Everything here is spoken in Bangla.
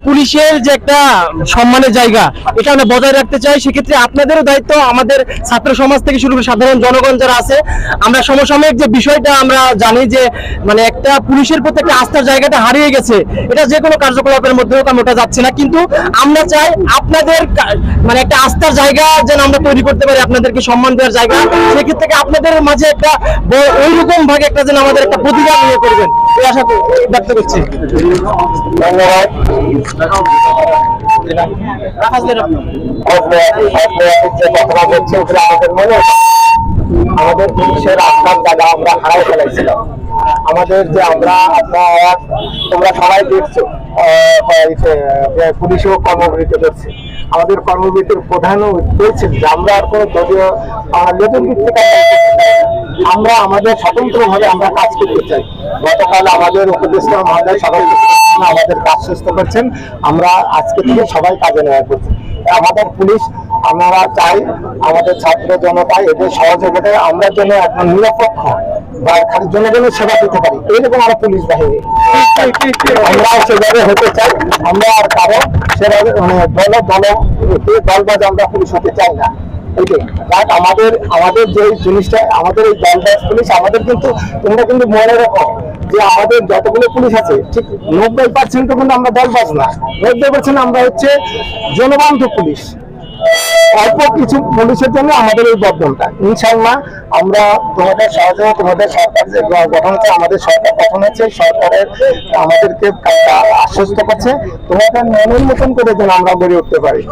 পুলিশের যে একটা সম্মানের জায়গা এটা আমরা বজায় রাখতে চাই। সেক্ষেত্রে আপনাদেরও দায়িত্ব, আমাদের ছাত্র সমাজ থেকে শুরু করে সাধারণ জনগণ যারা আছে, আমরা সমসাময়িক যে বিষয়টা আমরা জানি যে মানে একটা পুলিশের প্রতি একটা আস্থার জায়গাটা হারিয়ে গেছে। এটা যে কোনো কার্যকলাপের মধ্যে হোক, আমি ওটা যাচ্ছি না, কিন্তু আমরা চাই আপনাদের মানে একটা আস্থার জায়গা যেন আমরা তৈরি করতে পারি, আপনাদেরকে সম্মান দেওয়ার জায়গা। সেক্ষেত্রে আপনাদের মাঝে একটা ওইরকম ভাগে একটা যেন আমাদের একটা প্রতিভা নিয়ে করবেন, এই আশা ব্যক্ত করছি। ধন্যবাদ। আমাদের পুলিশের আস্থার জায়গা আমরা হারাই ফেলাইছিলাম। আমাদের যে তোমরা সবাই দেখছো পুলিশও কর্মবিরতি করছে। আমাদের কর্মবিরতির প্রধান উদ্দেশ্য যে আমরা আর কোনো দলীয় লেভেল ভিত্তিক আমরা আমাদের স্বতন্ত্রভাবে আমরা কাজ করতে চাই। গতকাল আমাদের উপদেষ্টা মহোদয় সবাই আমাদের কাজ সুস্থ করছেন, আমরা আজকে থেকে সবাই কাজে নেওয়া করছি। আমাদের পুলিশ আমরা চাই আমাদের ছাত্র জনতা এদের সহযোগিতায় আমরা যেন একদম নিরপেক্ষ বা খালি জনগণের সেবা দিতে পারি, এইরকম আমরা পুলিশ বাহিনী আমরা সেভাবে হতে চাই। আমরা আর কারো সেভাবে দলবাজ আমরা পুলিশ হতে চাই না। আমাদের যে জিনিসটা আমাদের এই দলবাজ পুলিশ আমাদের কিন্তু তোমরা কিন্তু মনে রাখো যে আমাদের যতগুলো পুলিশ আছে ঠিক 90% কিন্তু আমরা দলবাজ না, 90% আমরা হচ্ছে জনবান্ধব পুলিশ। অল্প কিছু পুলিশের জন্য আমাদের এই বদলটা। ইনশাআল্লাহ আমরা তোমাদের সহযোগিতা, তোমাদের সরকার যে গঠন হচ্ছে, আমাদের সরকার গঠন হচ্ছে, সরকারের আমাদেরকে আশ্বস্ত করছে তোমাদের মনের মতন করে যেন আমরা গড়ে উঠতে পারি।